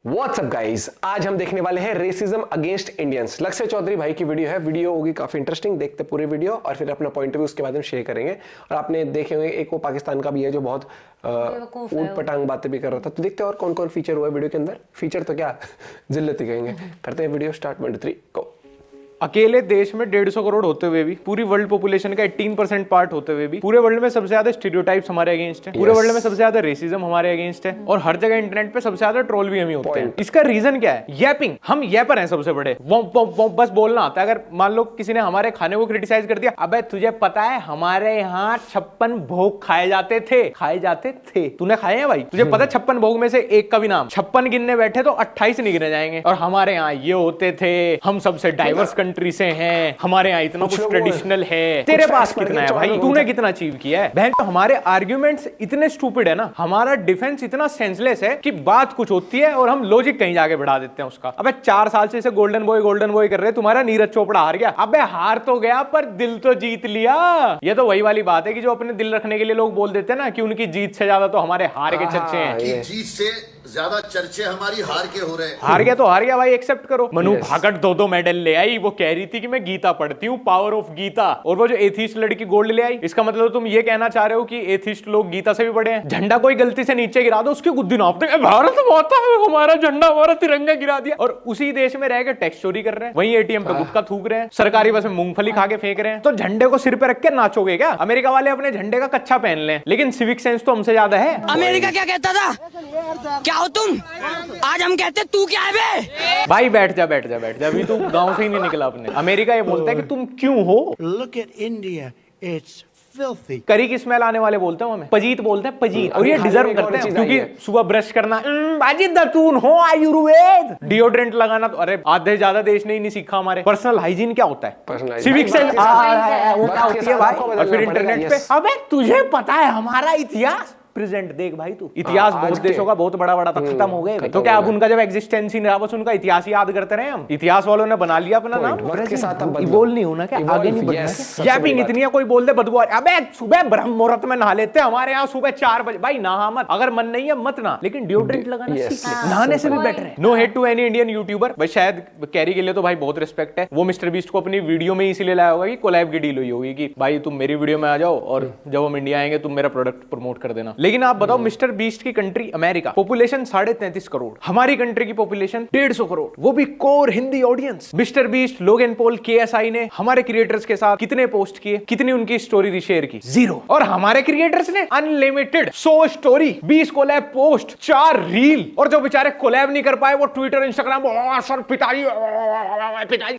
WhatsApp guys, आज हम देखने वाले हैं रेसिज्म अगेंस्ट इंडियंस। लक्ष्य चौधरी भाई की वीडियो है। वीडियो होगी काफी इंटरेस्टिंग, देखते पूरी वीडियो और फिर अपना पॉइंट ऑफ व्यू उसके बाद में शेयर करेंगे। और आपने देखे होंगे एक वो पाकिस्तान का भी है जो बहुत ऊट पटांग बातें भी कर रहा था। तो देखते हैं और कौन कौन फीचर हुआ है वीडियो के अंदर। फीचर तो क्या जिल्लत ही कहेंगे। करते हैं वीडियो स्टार्ट। 1 2 3 गो। अकेले देश में 150 करोड़ होते हुए भी, पूरी वर्ल्ड पॉपुलेशन का 18% पार्ट होते हुए भी, पूरे वर्ल्ड में सबसे ज्यादा स्टीरियोटाइप्स हमारे अगेंस्ट है, पूरे वर्ल्ड में सबसे ज्यादा रेसिज्म हमारे अगेंस्ट है और हर जगह इंटरनेट पे सबसे ज्यादा ट्रोल भी हम ही होते हैं। इसका रीजन क्या है? यैपिंग। हम यैपर हैं सबसे बड़े। वो बस बोलना आता है। अगर मान लो किसी ने हमारे खाने को क्रिटिसाइज कर दिया, अबे तुझे पता है हमारे यहाँ 56 भोग खाए जाते थे। तूने खाए हैं भाई? तुझे पता है 56 भोग में से एक का भी नाम? 56 गिनने बैठे तो 28 नहीं गिने जाएंगे। और हमारे यहाँ ये होते थे, हम सबसे डाइवर्स कंट्री से हैं, हमारे यहाँ इतना कुछ ट्रेडिशनल है। तेरे पास कितना है भाई? तूने कितना अचीव किया है? बहन, तो हमारे आर्ग्यूमेंट्स इतने स्टूपिड है ना, हमारा डिफेंस इतना सेंसलेस है कि बात कुछ होती है और हम लॉजिक कहीं जाके बढ़ा देते हैं उसका। अबे 4 साल से इसे गोल्डन बॉय कर रहे, तुम्हारा नीरज चोपड़ा हार गया। अबे हार तो गया पर दिल तो जीत लिया। ये तो वही वाली बात है कि जो अपने दिल रखने के लिए लोग बोल देते हैं ना कि उनकी जीत से ज्यादा तो हमारे हार के चर्चे हैं। जीत से ज्यादा चर्चे हमारी हार के हो रहे हैं। हार गया तो हार गया भाई, एक्सेप्ट करो। मनु भागड़ 2 मेडल ले आई। वो कह रही थी कि मैं गीता पढ़ती हूँ, पावर ऑफ गीता। और वो जो एथिस्ट लड़की गोल्ड ले आई, इसका मतलब तुम ये कहना चाह रहे हो कि एथिस्ट लोग गीता से भी बड़े हैं? झंडा कोई गलती से नीचे गिरा दो, उसकी गुद्दी नापते हैं, भारत माता है, हमारा झंडा, हमारा तिरंगा गिरा दिया। और उसी देश में रह के टैक्स चोरी कर रहे हैं, वहीं एटीएम पे गुटखा थूक रहे हैं, सरकारी बस में मूंगफली खा के फेंक रहे हैं। तो झंडे को सिर पे रख के नाचोगे क्या? अमेरिका वाले अपने झंडे का कच्चा पहन लें, लेकिन सिविक सेंस तो हमसे ज्यादा है। अमेरिका क्या कहता था? क्या हो तुम? आज हम कहते तू क्या है बे? भाई बैठ जा। अभी तू गांव से ही नहीं निकला अपने। अमेरिका ये बोलता है कि तुम क्यों हो? Look at India. It's filthy. करी की स्मेल आने वाले बोलते हैं हमें पजीत बोलते हैं, पजीत। और ये डिजर्व करते हैं क्योंकि सुबह ब्रश करना, बाजी दतून हो, आयुर्वेद, डिओड्रेंट लगाना। तो अरे आधे ज्यादा देश ने ही नहीं सीखा हमारे। पर्सनल हाइजीन क्या होता है? सिविक सेंस वो क्या होती है भाई? और फिर इंटरनेट पे, अबे तुझे पता है हमारा इतिहास? प्रेजेंट देख भाई तू, इतिहास बहुत देशों का बहुत बड़ा था, खत्म हो गए। तो क्या अब उनका जब एग्जिस्टेंस ही नहीं रहा, बस उनका इतिहास याद करते रहे हम? इतिहास वालों ने बना लिया अपना नाम। इवोल्व नहीं होना क्या? आगे नहीं बढ़ना क्या? यैपिंग इतनी है, कोई बोल दे बदबू। अबे सुबह ब्रह्म मुहूर्त में नहा लेते हैं, हमारे यहाँ सुबह 4 बजे। भाई नहा मत, अगर मन नहीं है मत ना, लेकिन डिओड्रेंट लगाना सीख ले, नहाने से भी बेटर है। No hate to any Indian YouTuber, बस शायद कैरी के लिए तो भाई बहुत रिस्पेक्ट है। वो मिस्टर बीस्ट को अपनी वीडियो में इसीलिए लाया होगा कि कोलैब की डील हुई होगी कि भाई तुम मेरी वीडियो में आ जाओ और जब हम इंडिया आएंगे तुम मेरा प्रोडक्ट प्रमोट कर देना। लेकिन आप बताओ, मिस्टर बीस्ट की कंट्री अमेरिका, पॉपुलेशन 33.5 करोड़, हमारी कंट्री की पॉपुलेशन 150 करोड़, वो भी core Hindi audience. Mister beast, Logan Paul, KSI ने हमारे क्रिएटर्स के साथ कितने पोस्ट किए, कितनी उनकी स्टोरी शेयर की? 0। और हमारे क्रिएटर्स ने unlimited 100 story, 20 collab post, 4 reel. और जो बेचारे कोलैब नहीं कर पाए वो ट्विटर, इंस्टाग्राम, सर पिटाई।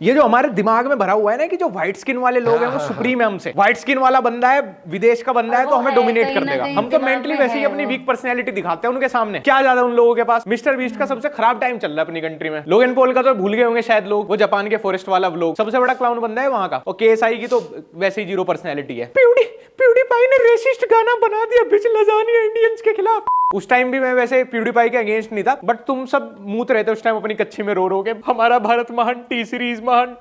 ये जो हमारे दिमाग में भरा हुआ है ना कि जो व्हाइट स्किन वाले लोग हैं वो सुप्रीम है हमसे। व्हाइट स्किन वाला बंदा है, विदेश का बंदा है तो हमें डोमिनेट कर देगा। हम तो मेंटली वैसे ही अपनी वीक पर्सनैलिटी दिखाते हैं उनके सामने। क्या ज्यादा उन लोगों के पास? मिस्टर बीस्ट का सबसे खराब टाइम चल रहा है अपनी कंट्री में। लोगन पॉल का तो भूल गए होंगे शायद लोग, वो जापान के फॉरेस्ट वाला व्लॉग, सबसे बड़ा क्लाउन बंदा है वहां का। और KSI की तो वैसे ही 0 पर्सनैलिटी है। प्यूडीपाई ने रेसिस्ट गाना बना दिया बिच लजानिया इंडियंस के खिलाफ। उस टाइम भी मैं वैसे प्यूडीपाई के अगेंस्ट नहीं था, बट तुम सब मूत रहे थे उस टाइम अपनी कच्ची में रो के, हमारा भारत महान, टी सीरीज महान।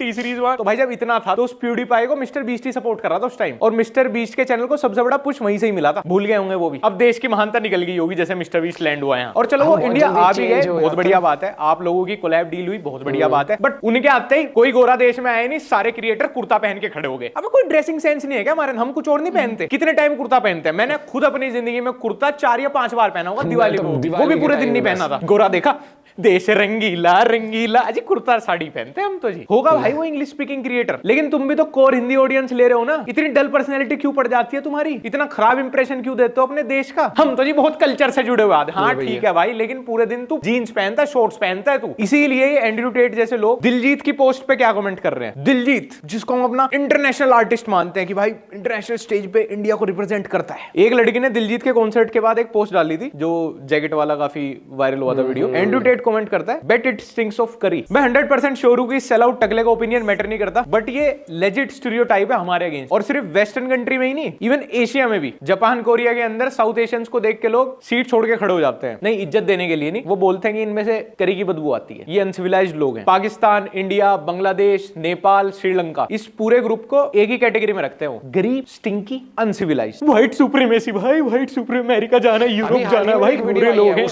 तो भाई जब इतना था तो उस प्यूडीपाई को मिस्टर बीस्ट ही सपोर्ट कर रहा था उस टाइम। और मिस्टर बीस्ट के चैनल को सबसे बड़ा पुश वहीं से ही मिला था। भूल गए होंगे वो भी। अब देश की महानता निकल गई होगी जैसे मिस्टर बीस्ट लैंड हुआ है। और चलो वो इंडिया आ भी गए, बहुत बढ़िया बात है। आप लोगों की कोलैब डील हुई, बहुत बढ़िया बात है। बट उनके आते ही कोई गोरा देश में आए नहीं, सारे क्रिएटर कुर्ता पहन के खड़े हो गए। अब कोई ड्रेसिंग सेंस नहीं है क्या हमारे? हम कुछ और नहीं पहनते? कितने टाइम कुर्ता पहनते हैं? मैंने खुद अपनी जिंदगी में कुर्ता 4 या 5 बार पहना होगा दिवाली को, वो भी पूरे दिन नहीं पहना था। गोरा देखा, देश रंगीला रंगीला, अजी कुर्ता साड़ी पहनते हैं हम तो जी। होगा भाई वो इंग्लिश स्पीकिंग क्रिएटर, लेकिन तुम भी तो कोर हिंदी ऑडियंस ले रहे हो ना। इतनी डल पर्सनैलिटी क्यों पड़ जाती है तुम्हारी? इतना खराब इंप्रेशन क्यों देते हो अपने देश का? हम तो जी बहुत कल्चर से जुड़े हुए। हाँ ठीक है भाई, लेकिन पूरे दिन तू जीन्स पहनता है, शॉर्ट्स पहनता है तू। इसीलिए एंड्रयू टेट जैसे लोग दिलजीत की पोस्ट पे क्या कमेंट कर रहे हैं? दिलजीत जिसको हम अपना इंटरनेशनल आर्टिस्ट मानते हैं कि भाई इंटरनेशनल स्टेज पे इंडिया को रिप्रेजेंट करता है। एक लड़की ने दिलजीत के कॉन्सर्ट के बाद एक पोस्ट डाली थी जो जैकेट वाला, काफी वायरल हुआ था वीडियो। एंड्रयू टेट कमेंट करता है, बेट इट स्टिंक्स ऑफ करी। मैं 100% श्योर हूं कि सेल आउट टकले का ओपिनियन मैटर नहीं करता, बट ये लेजिट स्टीरियोटाइप है हमारे अगेंस्ट। और सिर्फ वेस्टर्न कंट्री में ही नहीं, इवन एशिया में भी। जापान, कोरिया के अंदर साउथ एशियंस को देख के लोग सीट छोड़ के खड़े हो जाते हैं। नहीं, इज्जत देने के लिए नहीं, वो बोलते हैं कि इनमें से करी की बदबू आती है, ये अनसिविलाइज्ड लोग हैं। पाकिस्तान, इंडिया, बांग्लादेश, नेपाल, श्रीलंका, इस पूरे ग्रुप को एक ही कैटेगरी में रखते हैं, गरीब, स्टिंकी, अनसिविलाइज्ड। व्हाइट सुप्रीमेसी भाई, व्हाइट सुप्रीमेसी, अमेरिका जाना, यूरोप जाना, भाई बुरे लोग हैं।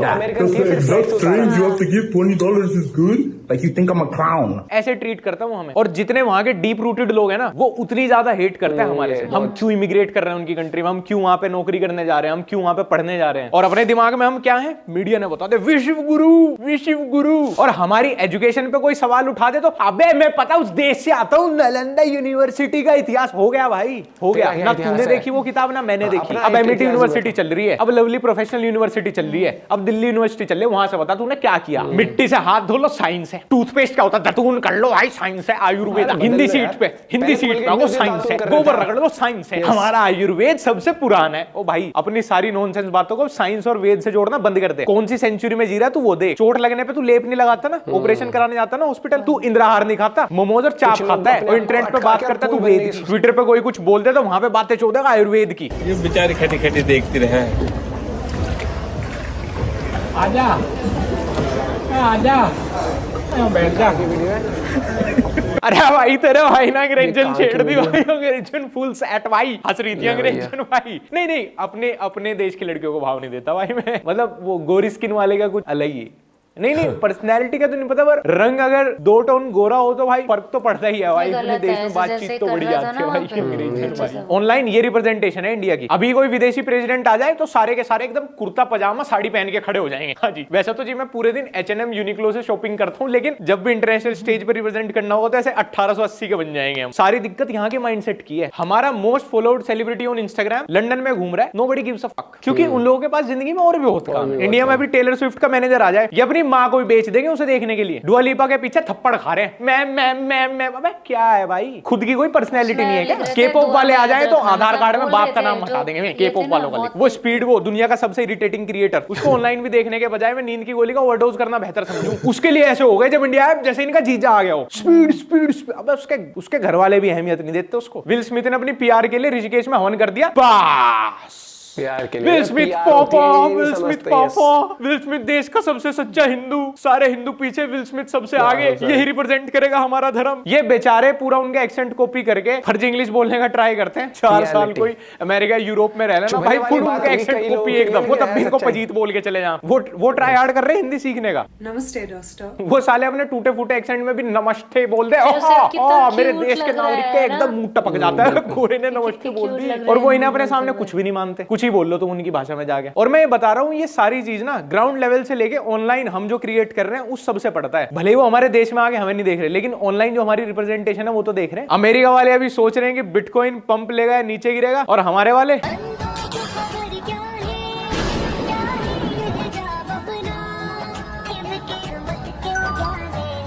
अमेरिकन थी, फिर strange you have to give $20 is good? Like you think I'm a clown? ऐसे ट्रीट करता हूँ हमें। और जितने वहां के डीप रूटेड लोग हैं ना, वो उतनी ज्यादा हेट करते हैं हमारे से। हम क्यों इमिग्रेट कर रहे हैं उनकी कंट्री में, हम क्यों वहां पे नौकरी करने जा रहे हैं, हम क्यों वहां पे पढ़ने जा रहे हैं, और अपने दिमाग में हम क्या है, मीडिया ने बता दे विश्व गुरु। और हमारी एजुकेशन पे कोई सवाल उठा दे तो अबे मैं पता उस देश से आता हूँ, नालंदा यूनिवर्सिटी का इतिहास हो गया भाई, हो गया ना। तूने देखी वो किताब ना मैंने देखी। अब एमआईटी यूनिवर्सिटी चल रही है, अब लवली प्रोफेशनल यूनिवर्सिटी चल रही है, अब दिल्ली यूनिवर्सिटी चल रही है। वहां से बता तूने क्या किया। मिट्टी से हाथ धो लो, साइंस है। टूथपेस्ट क्या होता है, दतून कर लो भाई, साइंस है। आयुर्वेद हिंदी सीट पे वो साइंस है। गोबर रगड़ लो, साइंस है। हमारा आयुर्वेद सबसे पुराना है। ओ भाई अपनी सारी नॉनसेंस बातों को साइंस और वेद से जोड़ना बंद कर दे। कौन सी सेंचुरी में जी रहा है तू, वो देख। चोट लगने पे तू लेप नहीं लगाता ना, ऑपरेशन कराने जाता ना हॉस्पिटल, तू इंद्राहार नहीं खाता, मोमोज और चाप खाता है, और इंटरनेट पे बात करता है तू वेद की। ट्विटर पे कोई कुछ बोल दे तो वहां पे बातें चोद देगा आयुर्वेद की। ये बेचारे खटी खटी देखते रहे। आजा बैठ जा। अरे भाई तेरे भाई ना अंग्रेजन छेड़ दी भाई, अंग्रेजन फुल सेट भाई, हंस रही थी अंग्रेजन भाई। नहीं अपने देश की लड़कियों को भाव नहीं देता भाई मैं, मतलब वो गोरी स्किन वाले का कुछ अलग ही। नहीं पर्सनैलिटी का तो नहीं पता, पर रंग अगर 2 टोन गोरा हो तो भाई फर्क तो पड़ता ही है भाई। अपने देश में बातचीत तो बढ़ी जाती है भाई। ऑनलाइन ये रिप्रेजेंटेशन है इंडिया की। अभी कोई विदेशी प्रेसिडेंट आ जाए तो सारे के सारे एकदम कुर्ता पजामा साड़ी पहन के खड़े हो जाएंगे। हाँ जी, वैसे तो जी मैं पूरे दिन H&M यूनिक्लो से शॉपिंग करता हूँ, लेकिन जब भी इंटरनेशनल स्टेज पर रिप्रेजेंट करना होगा तो ऐसे 1880 के बन जाएंगे हम। सारी दिक्कत यहाँ के माइंडसेट की है। हमारा most followed celebrity on Instagram London में घूम रहा है, नोबडी गिव्स अ फक, क्योंकि उन लोगों के पास जिंदगी में और भी बहुत काम है। इंडिया में भी टेलर स्विफ्ट का मैनेजर आ जाए, ये अपनी माँ को भी बेच देंगे उसे देखने के लिए। दुआ लिपा के पीछे थप्पड़ खा रहे हैं, मैं अबे क्या है भाई, खुद की कोई पर्सनैलिटी नहीं है क्या? के-पॉप वाले आ जाए तो आधार कार्ड में बाप का नाम हटा देंगे के-पॉप वालों का। वो स्पीड, वो दुनिया का सबसे इरिटेटिंग क्रिएटर, उसको ऑनलाइन भी देखने के बजाय मैं नींद की गोली का ओवरडोज करना बेहतर समझूं। उसके लिए ऐसे हो गए जब इंडिया है जैसे इनका जीजा आ गया हो, स्पीड। अबे उसके घर वाले भी अहमियत नहीं देते उसको। विल स्मिथ ने अपनी पीआर के लिए ऋषिकेश में हवन कर दिया, बस विल स्मिथ पापा, विल स्मिथ देश का सबसे सच्चा हिंदू, सारे हिंदू पीछे, विल स्मिथ सबसे आगे, यही रिप्रेजेंट करेगा हमारा धर्म। ये बेचारे पूरा उनके एक्सेंट कॉपी करके फर्जी इंग्लिश बोलने का ट्राई करते हैं। 4 साल कोई अमेरिका यूरोप में रहना ना भाई, फुल उनका एक्सेंट कॉपी एकदम। वो तब भी इनको पजीत बोल के चले जाएं, वो ट्राई हार्ड कर रहे हैं हिंदी सीखने का। नमस्ते दोस्तों। वो साले अपने टूटे फूटे एक्सेंट में भी नमस्ते बोल दे, मेरे देश के नागरिक के एकदम मुंह टपक जाता है। गोरे ने नमस्ते बोल दी और वो इन्हें अपने सामने कुछ भी नहीं मानते, कुछ ही बोल लो तुम उनकी भाषा में जाके। और मैं ये बता रहा हूँ ये सारी चीज ना ग्राउंड लेवल से लेके ऑनलाइन हम जो क्रिएट कर रहे हैं उस सबसे पड़ता है। भले ही वो हमारे देश में आके हमें नहीं देख रहे, लेकिन ऑनलाइन जो हमारी रिप्रेजेंटेशन है वो तो देख रहे हैं। अमेरिका वाले अभी सोच रहे हैं कि बिटकॉइन पंप लेगा या नीचे गिरेगा, और हमारे वाले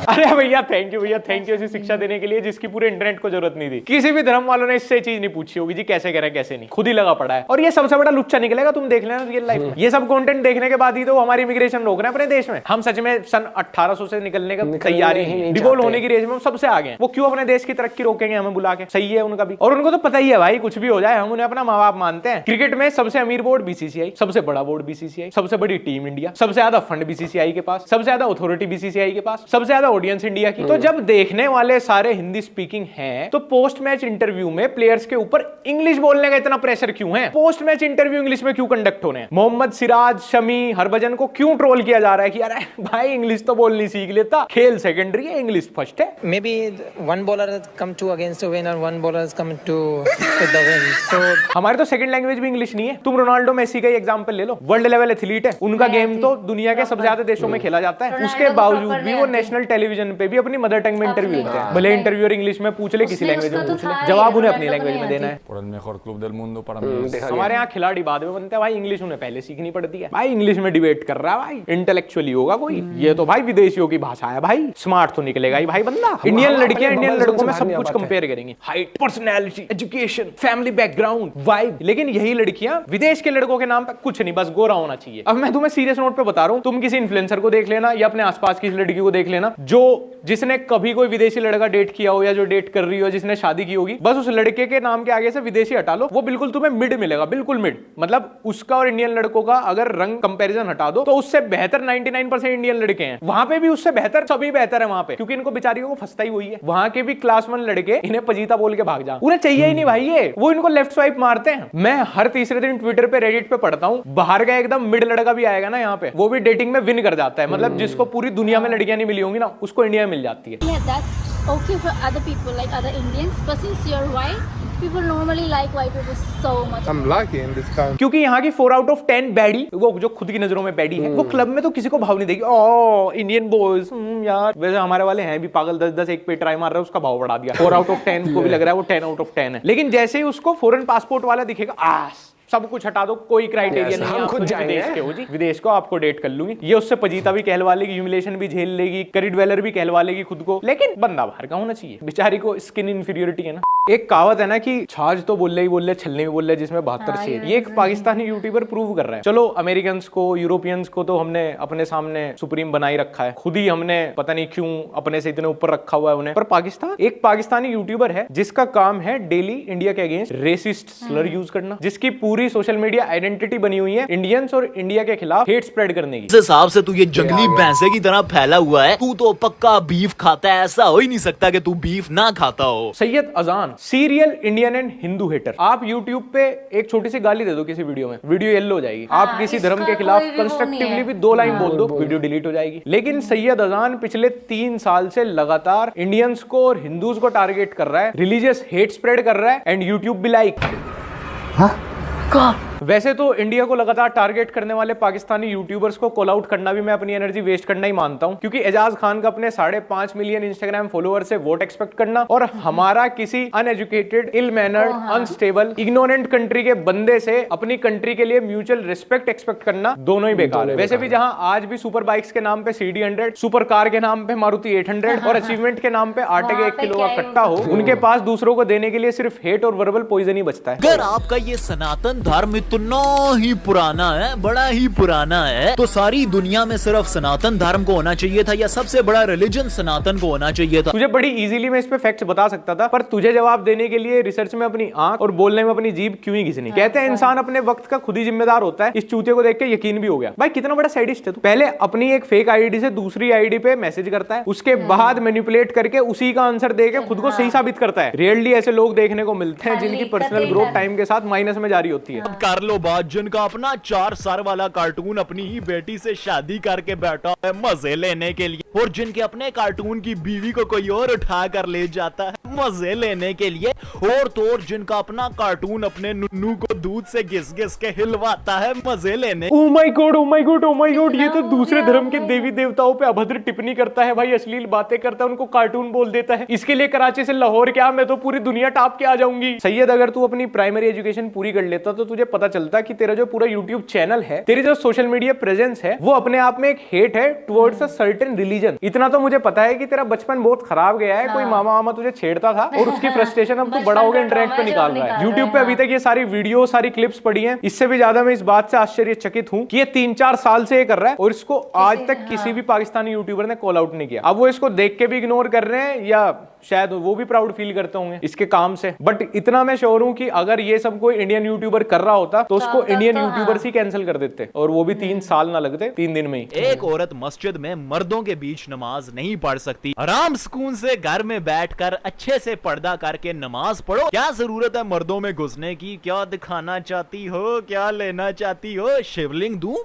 अरे भैया थैंक यू ऐसी शिक्षा देने के लिए जिसकी पूरे इंटरनेट को जरूरत नहीं थी। किसी भी धर्म वालों ने इससे चीज नहीं पूछी होगी जी कैसे करें कैसे नहीं, खुद ही लगा पड़ा है। और ये सबसे बड़ा लुच्चा निकलेगा, तुम देख लेना रियल लाइफ में। ये सब कंटेंट देखने के बाद ही तो हमारी इमिग्रेशन रोक रहे हैं अपने देश में। हम सच में सन 1800 से निकलने का तैयारी है, डिवोल्व होने की रेस में हम सबसे आगे हैं। वो क्यों अपने देश की तरक्की रोकेंगे हमें बुला के? सही है उनका भी, और उनको तो पता ही है भाई कुछ भी हो जाए हम उन्हें अपना माँ बाप मानते हैं। क्रिकेट में सबसे अमीर बोर्ड बीसीसीआई, सबसे बड़ा बोर्ड बीसीसीआई, सबसे बड़ी टीम इंडिया, सबसे ज्यादा फंड बीसीसीआई के पास, सबसे ज्यादा अथॉरिटी बीसीसीआई के पास, सबसे ज्यादा ऑडियंस इंडिया की। तो जब देखने वाले सारे हिंदी स्पीकिंग हैं, तो पोस्ट मैच इंटरव्यू में प्लेयर्स के ऊपर इंग्लिश बोलने का इतना प्रेशर क्यों है? पोस्ट मैच इंटरव्यू इंग्लिश में क्यों कंडक्ट हो रहे हैं? मोहम्मद सिराज, शमी, हरभजन को क्यों ट्रोल किया जा रहा है कि अरे भाई इंग्लिश तो बोलनी सीख लेता, खेल सेकेंडरी है इंग्लिश फर्स्ट है। Maybe one bowler has come to against the win and one bowler has come to with the win. So हमारे तो सेकंड लैंग्वेज भी इंग्लिश नहीं है। तुम रोनाल्डो मेसी का एग्जांपल ले लो, वर्ल्ड लेवल एथलीट है, उनका गेम तो दुनिया के सबसे ज्यादा देशों में खेला जाता है, उसके बावजूद भी वो नेशनल टेलीविजन पे भी अपनी मदर टंग में इंटरव्यू देते हैं। भले इंटरव्यूअर इंग्लिश में पूछ ले, किसी लैंग्वेज में पूछ ले, जवाब उन्हें अपनी लैंग्वेज में देना है। हमारे यहाँ खिलाड़ी बाद में बनते हैं भाई, इंग्लिश उन्हें पहले सीखनी पड़ती है भाई। इंग्लिश में डिबेट कर रहा है भाई, इंटेलेक्चुअली होगा कोई, ये तो भाई विदेशियों की भाषा है भाई, स्मार्ट तो निकलेगा ही भाई बंदा। इंडियन लड़कियां इंडियन लड़कों में सब कुछ कंपेयर करेंगी, height, personality, education, family background, vibe, लेकिन यही लड़कियां विदेश के लड़कों के नाम पे कुछ नहीं, बस गोरा होना चाहिए। अब मैं तुम्हें सीरियस नोट पे बता रहा हूँ, तुम किसी इन्फ्लुएंसर को देख लेना या अपने आसपास की लड़की को देख लेना, जो जिसने कभी कोई विदेशी लड़का डेट किया हो या जो डेट कर रही हो, जिसने शादी की होगी, बस उस लड़के के नाम के आगे से विदेशी हटा लो, वो बिल्कुल तुम्हें मिड मिलेगा, बिल्कुल मिड। मतलब उसका और इंडियन लड़कों का अगर रंग कंपैरिजन हटा दो तो उससे बेहतर 99% इंडियन लड़के हैं। वहां पे भी उससे बेहतर सभी बेहतर है वहां पे, क्योंकि इनको बेचारियों को फंसता ही वही है। वहां के भी क्लास 1 लड़के इन्हें पजीता बोल के भाग जा, उन्हें चाहिए ही नहीं भाई, ये वो इनको लेफ्ट स्वाइप मारते हैं। मैं हर तीसरे दिन ट्विटर पे, रेडिट पे पढ़ता हूँ, बाहर का एकदम मिड लड़का भी आएगा ना यहाँ पे, वो भी डेटिंग में विन कर जाता है। मतलब जिसको पूरी दुनिया में लड़कियां नहीं मिली होंगी ना, उसको इंडिया में मिल जाती है। Yeah, that's okay for other people, like other Indians. But since you're white, people normally like white people so much. I'm lucky in this country. क्योंकि यहाँ की 4 out of 10 बैडी, वो जो खुद की नजरों में बैडी है, वो क्लब में तो किसी को भाव नहीं देगी। ओह इंडियन बॉयज यार, वैसे हमारे वाले हैं भी पागल, 10-10 एक पे ट्राई मार रहा है, उसका भाव बढ़ा दिया। 4 out of 10 को भी लग रहा है वो 10 out of 10 है। लेकिन जैसे ही उसको फॉरेन पासपोर्ट वाला दिखेगा, सब कुछ हटा दो, कोई क्राइटेरिया नहीं, हम खुद जाएंगे विदेश के हो जी, विदेश को आपको डेट कर लूंगी। ये उससे पजीता भी कहलवा लेगी, ह्यूमिलेशन भी झेल लेगी, करी ड्वेलर भी कहलवा लेगी खुद को, लेकिन बंदा बाहर का होना चाहिए। बेचारी को स्किन इंफीरियरिटी है ना। एक कहावत है ना कि छाछ तो बोल रहे छलने भी बोल रहे, जिसमें 72 शेर। ये एक पाकिस्तानी यूट्यूबर प्रूव कर रहा है। चलो अमेरिकन को, यूरोपियंस को तो हमने अपने सामने सुप्रीम बनाई रखा है, खुद ही हमने पता नहीं क्यों अपने से इतने ऊपर रखा हुआ है उन्हें। पर पाकिस्तान, एक पाकिस्तानी यूट्यूबर है जिसका काम है डेली इंडिया के अगेंस्ट रेसिस्ट स्लर यूज करना, जिसकी पूरी सोशल मीडिया आइडेंटिटी बनी हुई है इंडियंस और इंडिया के खिलाफ हेट स्प्रेड करने की। इस हिसाब से तू ये जंगली भैंसे की तरह फैला हुआ है, तू तो पक्का बीफ खाता है, ऐसा हो ही नहीं सकता कि तू बीफ ना खाता हो। Syed Azan, serial Indian and Hindu hater. आप यूट्यूब पे एक छोटी सी गाली दे दो किसी वीडियो में, वीडियो येलो हो जाएगी। आप किसी धर्म के खिलाफ कंस्ट्रक्टिवली भी 2 लाइन बोल दो, वीडियो डिलीट हो जाएगी। लेकिन सैयद अजान पिछले 3 साल से लगातार इंडियंस को और हिंदूज को टारगेट कर रहा है, रिलीजियस हेट स्प्रेड कर रहा है, एंड यूट्यूब भी लाइक। वैसे तो इंडिया को लगातार टारगेट करने वाले पाकिस्तानी यूट्यूबर्स को कॉल आउट करना भी मैं अपनी एनर्जी वेस्ट करना ही मानता हूं, क्योंकि एजाज खान का अपने 5.5 मिलियन इंस्टाग्राम फॉलोअर से वोट एक्सपेक्ट करना और हमारा किसी uneducated, ill mannered, unstable, ignorant country के बंदे से अपनी कंट्री के लिए म्यूचुअल रिस्पेक्ट एक्सपेक्ट करना दोनों ही बेकार है। वैसे भी जहां आज भी सुपर बाइक्स के नाम पे CD100, सुपर कार के नाम पे मारुति 800 और अचीवमेंट के नाम पे आटे के 1 किलो का कट्टा हो, उनके पास दूसरों को देने के लिए सिर्फ हेट और वर्बल पॉइजन ही बचता है। अगर आपका ये सनातन धर्म इतना ही पुराना है, बड़ा ही पुराना है, तो सारी दुनिया में सिर्फ सनातन धर्म को होना चाहिए था, या सबसे बड़ा रिलीजन सनातन को होना चाहिए था। तुझे बड़ी इजीली मैं इस पे फैक्ट्स बता सकता था, पर तुझे जवाब देने के लिए रिसर्च में अपनी आंख और बोलने में अपनी जीभ क्यों ही घिसनी। कहते हैं इंसान अपने वक्त का खुद ही जिम्मेदार होता है। इस चूते को देख के यकीन भी हो गया। भाई कितना बड़ा साइडिस्ट है तू। पहले अपनी एक फेक आईडी से दूसरी आईडी पे मैसेज करता है, उसके बाद मैनिपुलेट करके उसी का आंसर देके खुद को सही साबित करता है। रियरली ऐसे लोग देखने को मिलते हैं जिनकी पर्सनल ग्रोथ टाइम के साथ माइनस में जारी होती है। कर लो बात, जिनका अपना 4 सर वाला कार्टून अपनी ही बेटी से शादी करके बैठा है मजे लेने के लिए, और जिनके अपने कार्टून की बीवी को कोई और उठा कर ले जाता है मजे लेने के लिए, और तो और जिनका अपना कार्टून अपने नुन्नू को दूध से घिस घिस के हिलवाता है मजे लेने। Oh my God, oh my God, oh my God, ये तो दूसरे धर्म के देवी देवताओं पे अभद्र टिप्पणी करता है भाई, अश्लील बातें करता है, उनको कार्टून बोल देता है। इसके लिए कराची से लाहौर क्या, मैं तो पूरी दुनिया टाप के आ जाऊंगी। सैयद, अगर तू अपनी प्राइमरी एजुकेशन पूरी कर लेता तो तुझे पता चलता कि तेरा जो पूरा यूट्यूब चैनल है, तेरी जो सोशल मीडिया प्रेजेंस है, वो अपने आप में एक हेट है टुवर्ड्स अ सर्टेन रिलीजन। इतना तो मुझे पता है कि तेरा बचपन बहुत खराब गया है, कोई मामा मामा तुझे छेड़ता था और उसकी फ्रस्ट्रेशन अब तू बड़ा हो गया इंटरनेट पे निकाल रहा है। यूट्यूब पे अभी तक ये सारी वीडियो, सारी क्लिप्स पड़ी हैं। इससे भी ज्यादा मैं इस बात से आश्चर्यचकित हूं कि ये 3-4 साल से ये कर रहा है और इसको आज तक किसी भी पाकिस्तानी यूट्यूबर ने कॉल आउट नहीं किया। अब वो इसको देख के भी इग्नोर कर रहे हैं, या शायद वो भी प्राउड फील करते होंगे इसके काम से। बट इतना मैं श्योर हूं कि अगर ये सब कोई इंडियन यूट्यूबर कर रहा होता तो उसको इंडियन यूट्यूबर्स ही कैंसिल कर देते, और वो भी 3 साल ना लगते, 3 दिन में ही। एक औरत मस्जिद में मर्दों के बीच नमाज नहीं पढ़ सकती, आराम सुकून से घर में बैठकर अच्छे से पर्दा करके नमाज पढ़ो। क्या जरूरत है मर्दों में घुसने की? क्या दिखाना चाहती हो, क्या लेना चाहती हो? शिवलिंग दूं?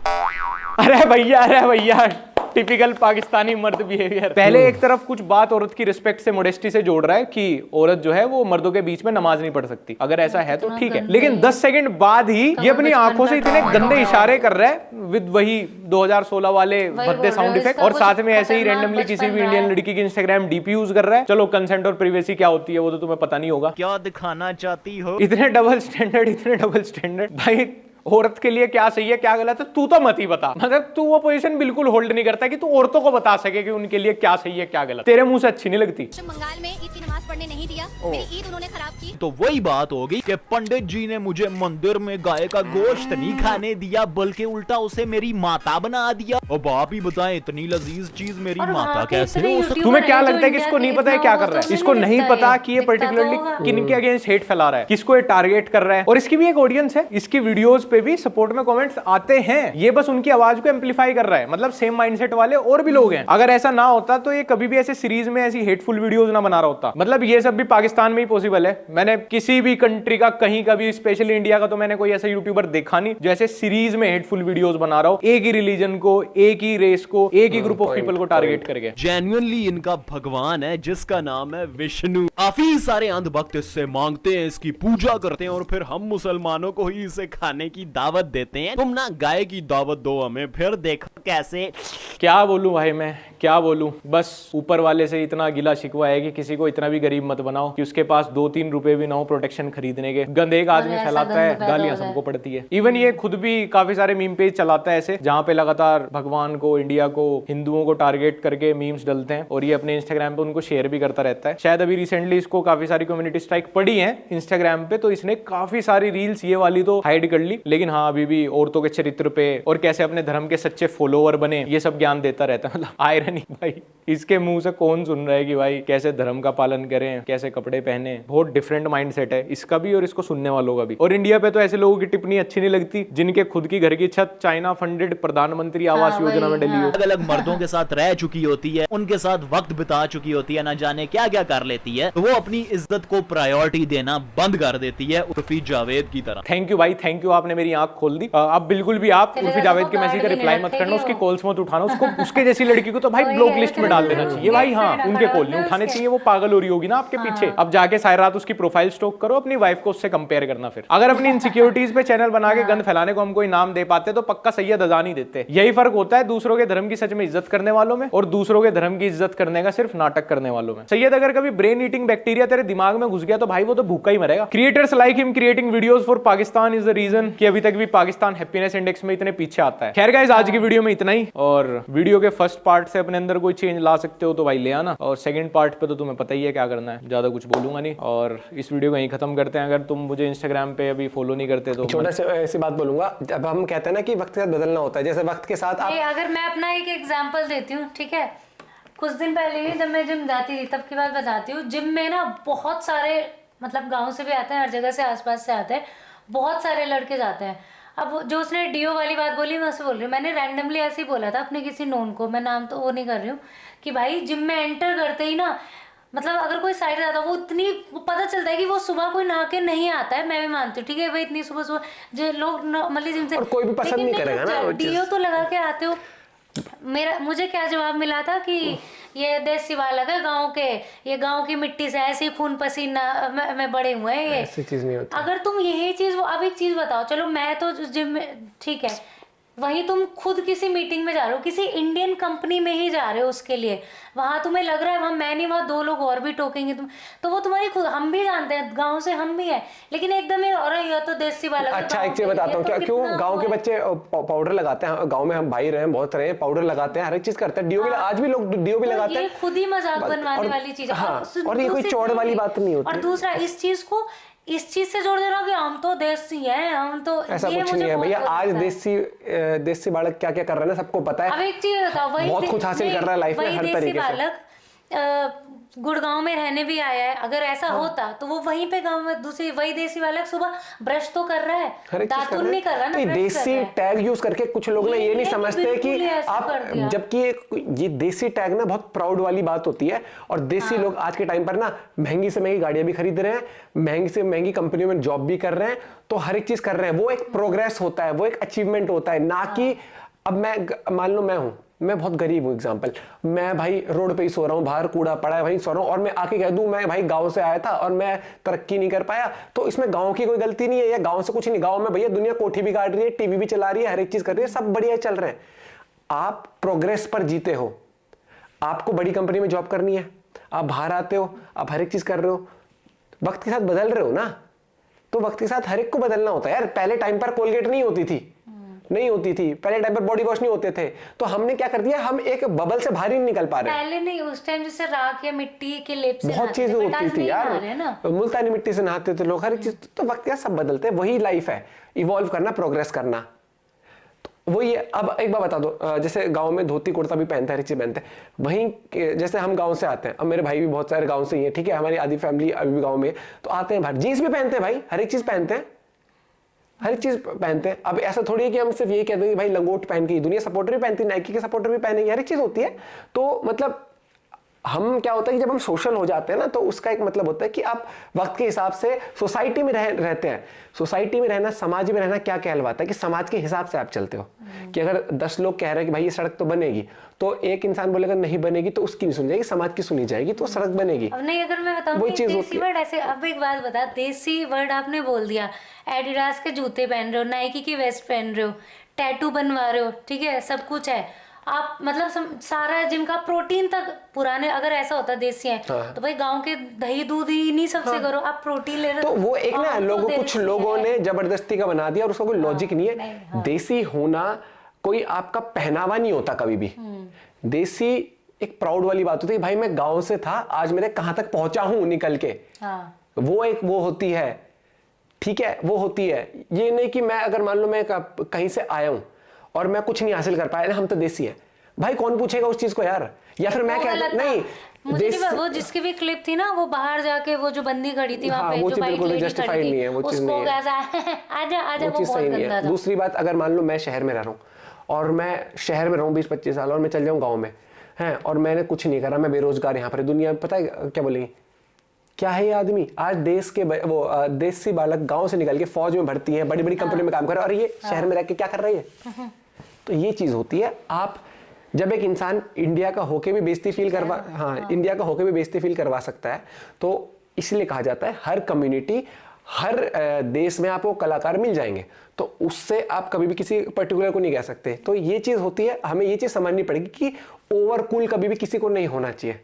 अरे भैया टिपिकल पाकिस्तानी मर्द बिहेवियर। पहले एक तरफ कुछ बात औरत की रिस्पेक्ट से, मोडेस्टी से जोड़ रहा है कि औरत जो है वो मर्दों के बीच में नमाज नहीं पढ़ सकती। अगर ऐसा है तो ठीक है, लेकिन 10 सेकंड बाद ही ये अपनी आंखों से इतने गंदे इशारे कर रहा है विद वही 2016 वाले भद्दे साउंड इफेक्ट, और साथ में ऐसे ही रैंडमली किसी भी इंडियन लड़की की इंस्टाग्राम डीपी यूज कर रहा है। चलो कंसेंट और प्रिवेसी क्या होती है वो तो तुम्हें पता नहीं होगा। क्या दिखाना चाहती हो? इतने डबल स्टैंडर्ड भाई। औरत के लिए क्या सही है क्या गलत है तू तो मत ही बता। मतलब तू वो पोजीशन बिल्कुल होल्ड नहीं करता कि तू औरतों को बता सके कि उनके लिए क्या सही है क्या गलत। तेरे मुंह से अच्छी नहीं लगती। बंगाल में ईद की नमाज पढ़ने नहीं दिया, मेरी ईद उन्होंने खराब की। तो वही बात होगी कि पंडित जी ने मुझे मंदिर में गाय का गोश्त नहीं खाने दिया, बल्कि उल्टा उसे मेरी माता बना दिया। और बाप ही बताएं इतनी लजीज चीज मेरी माता कैसे हो सकती। तुम्हें क्या लगता है कि इसको नहीं पता है क्या कर रहा है? इसको नहीं पता कि ये पर्टिकुलरली किनके अगेंस्ट हेट फैला रहा है, किसको ये टारगेट कर रहा है। और इसकी भी एक ऑडियंस है, इसकी वीडियोस पे भी सपोर्ट में कमेंट्स आते हैं। ये बस उनकी आवाज को एम्पलीफाई कर रहा है। मतलब सेम माइंडसेट वाले और भी लोग हैं। अगर ऐसा ना होता तो ये कभी भी ऐसे सीरीज में ऐसी हेटफुल वीडियोस ना बना रहा होता। मतलब ये सब भी पाकिस्तान में ही पॉसिबल है। मैंने किसी भी कंट्री का कहीं का भी, स्पेशली इंडिया का, तो मैंने कोई ऐसा यूट्यूबर देखा नहीं जो ऐसे सीरीज में हेटफुल वीडियोस बना रहा हो, एक ही रिलीजन को, एक ही रेस को, एक ही ग्रुप ऑफ पीपल को टारगेट करके। जेन्युइनली इनका भगवान है जिसका नाम है विष्णु। काफी सारे अंध भक्त इससे मांगते हैं, इसकी पूजा करते हैं और फिर हम मुसलमानों को ही इसे खाने की दावत देते हैं। तुम ना गाय की दावत दो हमें, फिर देखो कैसे। क्या बोलूं भाई, मैं क्या बोलूं। बस ऊपर वाले से इतना गिला शिकवा है कि किसी को इतना भी गरीब मत बनाओ कि उसके पास 2-3 रुपए भी ना हो प्रोटेक्शन खरीदने के। गंद एक आदमी फैलाता है, गालियां सबको पड़ती है। इवन ये खुद भी काफी सारे मीम पेज चलाता है ऐसे, जहां पे लगातार भगवान को, इंडिया को, हिंदुओं को टारगेट करके मीम्स डलते हैं और ये अपने इंस्टाग्राम पे उनको शेयर भी करता रहता है। शायद अभी रिसेंटली इसको काफी सारी कम्युनिटी स्ट्राइक पड़ी है इंस्टाग्राम पे, तो इसने काफी सारी रील्स ये वाली तो हाइड कर ली। लेकिन हाँ, अभी भी औरतों के चरित्र पे और कैसे अपने धर्म के सच्चे फॉलोअर बने, ये सब ज्ञान देता रहता है। मतलब आयरनी भाई, इसके मुंह से कौन सुन रहा है कि भाई कैसे धर्म का पालन करें, कैसे कपड़े पहने। बहुत डिफरेंट माइंडसेट है इसका भी और इसको सुनने वालों का भी। और इंडिया पे तो ऐसे लोगों की टिप्पणी अच्छी नहीं लगती जिनके खुद की घर की छत चाइना फंडेड प्रधानमंत्री आवास योजना में डली हो। अलग अलग मर्दों के साथ रह चुकी होती है, उनके साथ वक्त बिता चुकी होती है, ना जाने क्या क्या कर लेती है, तो वो अपनी इज्जत को प्रायोरिटी देना बंद कर देती है, उर्फी जावेद की तरह। थैंक यू भाई, थैंक यू, आपने मेरी आंख खोल दी। अब बिल्कुल भी आप उर्फी जावेद के मैसेज का रिप्लाई मत करना, उसकी कॉल्स मत उठाना। उसको उसके जैसी लड़की को तो भाई ब्लॉक लिस्ट में डाल देना चाहिए भाई। हाँ, उनके कॉल नहीं उठाने चाहिए, वो पागल हो रही होगी ना आपके पीछे। अब जाके सारी रात उसकी प्रोफाइल स्टॉक करो, अपनी वाइफ को उससे कंपेयर करना। फिर अगर अपनी इनसिक्योरिटीज पे चैनल बना के गंद फैलाने को हम कोई नाम दे पाते तो पक्का सैयद अजान ही देते। यही फर्क होता है दूसरों के धर्म की सच में इज्जत करने वालों में और दूसरों के धर्म की इज्जत करने का सिर्फ नाटक करने वालों में। सैयद, अगर कभी ब्रेन ईटिंग बैक्टीरिया तेरे दिमाग में घुस गया तो भाई वो तो भूखा ही मरेगा। Creators like him creating videos for Pakistan is the reason कि अभी तक भी पाकिस्तान हैप्पीनेस इंडेक्स में इतने पीछे आता है। खैर गाइस, आज की वीडियो में इतना ही। और वीडियो के फर्स्ट पार्ट से अपने अंदर कोई चेंज ला सकते हो तो भाई ले आना, और सेकंड पार्ट पे तो तुम्हें पता ही है क्या करना है। ज्यादा कुछ बोलूंगा नहीं और इस वीडियो को यहीं खत्म करते हैं। अगर तुम मुझे इंस्टाग्राम पे अभी फॉलो नहीं करते तो छोटा सा ऐसी बात बोलूंगा, अब हम कहते हैं ना कि वक्त के साथ बदलना होता है, जैसे वक्त के साथ आप अगर मैं अपना एक एग्जांपल देती हूँ, ठीक है। कुछ दिन पहले ही जब मैं जिम जाती थी तब की बात बताती हूँ। जिम में ना बहुत सारे, मतलब गाँव से भी आते हैं, हर जगह से आसपास से आते हैं, बहुत सारे लड़के जाते हैं। अब जो उसने डीओ वाली बात बोली मैं उससे बोल रही हूँ, मैंने रैंडमली ऐसे ही बोला था अपने किसी नोन को, मैं नाम तो वो नहीं कर रही हूँ, कि भाई जिम में एंटर करते ही ना, मतलब अगर कोई साइड जाता है वो इतनी पता चलता है कि वो सुबह कोई नहा के नहीं आता है। मैं भी मानती हूँ, ठीक है भाई, इतनी सुबह सुबह जो लोग नॉर्मली जिम से, कोई भी पसंद नहीं करेगा ना, डीओ तो लगा के आते हो। मुझे क्या जवाब मिला था कि ये देसी बालक है गांव के, ये गांव की मिट्टी से ऐसे खून पसीना में बड़े हुए हैं, ये ऐसी चीज नहीं होती। अगर तुम यही चीज, अब एक चीज बताओ, चलो मैं तो जिम में, ठीक है, वहीं तुम खुद किसी मीटिंग में जा रहे हो, किसी इंडियन कंपनी में ही जा रहे हो उसके लिए, वहां तुम्हें लग रहा है वहां मैं नहीं, वहां 2 लोग और भी टोकेंगे तुम, तो वो तुम्हारी खुद, हम भी जानते हैं गांव से, हम भी हैं, लेकिन एकदम ये तो देसी वाला। अच्छा, एक चीज बताता हूँ, क्या क्यों गांव के बच्चे पाउडर लगाते हैं? गांव में हम भाई रहे हैं, बहुत रहे हैं, पाउडर लगाते हैं, हर एक चीज करते हैं, डीओ भी, आज भी लोग डीओ भी लगाते हैं। खुद ही मजाक बनवाने वाली चीज है। और ये कोई चौड़ वाली बात नहीं होती। और दूसरा, इस चीज से जोड़ दे रहा हूँ कि हम तो देसी हैं, हम तो, ऐसा कुछ नहीं है भैया। आज देसी बालक क्या क्या कर रहे हैं सबको पता है। अब एक चीज बताओ, वही बहुत कुछ हासिल कर रहा है लाइफ में हर तरीके से। गुड़गांव में रहने भी आया है, अगर ऐसा होता तो वो वहीं पे गांव में दूसरी, वही देसी वाला सुबह ब्रश तो कर रहा है, दातुन नहीं कर रहा ना, देसी टैग यूज करके कुछ लोग ना ये नहीं समझते कि आप, जबकि ये देसी टैग ना बहुत प्राउड वाली बात होती है। और देसी लोग आज के टाइम पर ना महंगी से महंगी गाड़ियां भी खरीद रहे हैं, महंगी से महंगी कंपनियों में जॉब भी कर रहे हैं, तो हर एक चीज कर रहे हैं। वो एक प्रोग्रेस होता है, वो एक अचीवमेंट होता है, ना कि अब मैं मान लो मैं बहुत गरीब हूँ, एग्जाम्पल, मैं भाई रोड पे ही सो रहा हूँ, बाहर कूड़ा पड़ा है वहीं सो रहा हूँ, और मैं आके कह दूं मैं भाई गांव से आया था और मैं तरक्की नहीं कर पाया, तो इसमें गांव की कोई गलती नहीं है या गांव से कुछ नहीं। गांव में भैया दुनिया कोठी भी काट रही है, टीवी भी चला रही है, हर एक चीज कर रही है, सब बढ़िया चल रहे हैं। आप प्रोग्रेस पर जीते हो, आपको बड़ी कंपनी में जॉब करनी है, आप बाहर आते हो, आप हर एक चीज कर रहे हो, वक्त के साथ बदल रहे हो ना, तो वक्त के साथ हर एक को बदलना होता है यार। पहले टाइम पर कोलगेट नहीं होती थी, नहीं होती थी, पहले टाइम पर बॉडी वॉश नहीं होते थे, तो हमने क्या कर दिया, हम एक बबल से बाहर ही नहीं निकल पा रहे। पहले नहीं, उस टाइम जैसे राख या मिट्टी के लेप से बहुत चीजें होती थी यार, ना। मुल्तानी मिट्टी से नहाते थे लोग, हर एक चीज। तो वक्त के साथ सब बदलते हैं, वही लाइफ है, इवॉल्व करना, प्रोग्रेस करना, तो वही है। अब एक बार बता दो, जैसे गांव में धोती कुर्ता भी पहनते हैं, हर एक चीज पहनते हैं, वहीं जैसे हम गांव से आते हैं, अब मेरे भाई भी बहुत सारे गांव से ही है, ठीक है, हमारी आधी फैमिली अभी भी गांव में, तो आते हैं बाहर जीन्स भी पहनते हैं भाई, हर एक चीज पहनते हैं, हर एक चीज पहनते हैं। अब ऐसा थोड़ी है कि हम सिर्फ यही कहते हैं कि भाई लंगोट पहन के, दुनिया सपोर्टर भी पहनती है, नाइकी के सपोर्टर भी पहनेंगे, हर एक चीज होती है। तो मतलब हम क्या होता है कि जब हम सोशल हो जाते हैं ना, तो उसका एक मतलब होता है कि आप वक्त के हिसाब से सोसाइटी में रहते हैं। सोसाइटी में रहना, समाज में रहना क्या कहलवाता है कि समाज के हिसाब से आप चलते हो। कि अगर 10 लोग कह रहे हैं कि भाई ये सड़क तो बनेगी, तो एक इंसान बोलेगा नहीं बनेगी, तो उसकी नहीं सुनी जाएगी, समाज की सुनी जाएगी, तो सड़क बनेगी। अब नहीं, अगर मैं बताऊं वही चीज देसी वर्ड ऐसे, अब एक बात बता, देसी वर्ड आपने बोल दिया, एडिडास के जूते पहन रहे हो, नाइकी की वेस्ट पहन रहे हो, टैटू बनवा रहे हो, ठीक है, सब कुछ है आप, मतलब सारा जिम का प्रोटीन तक पुराने, अगर ऐसा होता देसी है तो भाई गांव के दही दूध ही नहीं सबसे करो, आप प्रोटीन ले रहे हो। तो वो एक ना लोगों, कुछ लोगों ने जबरदस्ती का बना दिया और उसका कोई लॉजिक नहीं है। देसी होना कोई आपका पहनावा नहीं होता कभी भी। देसी एक प्राउड वाली बात होती है, भाई मैं गांव से था, आज मेरे कहां तक पहुंचा हूं निकल के, वो एक वो होती है, ठीक है, वो होती है। ये नहीं कि मैं अगर मान लो मैं कहीं से आया हूं और मैं कुछ नहीं हासिल कर पाया, हम तो देसी हैं भाई, कौन पूछेगा उस चीज को यार। या फिर मैं कहता नहीं, मुझे वो जिसकी भी क्लिप थी ना, वो बाहर जाके वो जो बंदी खड़ी थी वहां पे, वो जो चीज बाइक बिल्कुल लेडी जस्टिफाइड खड़ी नहीं है, वो थी, चीज उसको नहीं है, आजा आजा, वो चीज सही नहीं है। दूसरी बात, अगर मान लो मैं शहर में रह रहा हूँ और मैं शहर में रहूँ 20-25 साल और मैं चल जाऊँ गाँव में है, और मैंने कुछ नहीं करा, मैं बेरोजगार यहाँ पर, दुनिया में पता है क्या बोलेंगे, क्या है ये आदमी, आज देश के वो देसी बालक गांव से निकल के फौज में भर्ती है, बड़ी बड़ी कंपनी में काम कर रहा है, और ये शहर में रह के क्या कर रही है। तो ये चीज होती है। आप जब एक इंसान इंडिया का होके भी बेइज्जती फील करवा, इंडिया का होके भी बेइज्जती फील करवा सकता है, तो इसलिए कहा जाता है हर कम्युनिटी, हर देश में आपको कलाकार मिल जाएंगे, तो उससे आप कभी भी किसी पर्टिकुलर को नहीं कह सकते। तो ये चीज होती है, हमें ये चीज समझनी पड़ेगी कि ओवरकूल कभी भी किसी को नहीं होना चाहिए,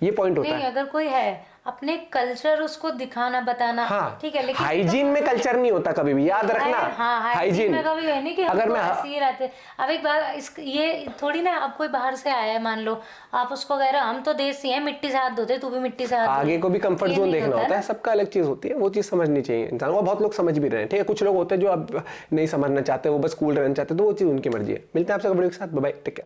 ये पॉइंट होता है। अगर कोई है अपने कल्चर उसको दिखाना बताना, हाँ, ठीक है, लेकिन हाइजीन में कल्चर नहीं होता कभी भी, याद रखना। हाइजीन में कभी है नहीं कि अगर मैं ऐसे ही रहते। अब एक बात, ये थोड़ी ना, अब कोई बाहर से आया है, मान लो आप उसको कह रहे हो हम तो देसी हैं, मिट्टी से हाथ धोते, तू भी मिट्टी से हाथ, आगे को भी कंफर्ट जोन देखना होता है, सबका अलग चीज होती है, वो चीज समझनी चाहिए इंसान को। बहुत लोग समझ भी रहे हैं, ठीक है, कुछ लोग होते हैं जो अब नहीं समझना चाहते, वो बस कूल रहना चाहते, तो वो चीज उनकी मर्जी है। मिलते हैं आपसे वीडियो के साथ, बाय बाय, टेक केयर।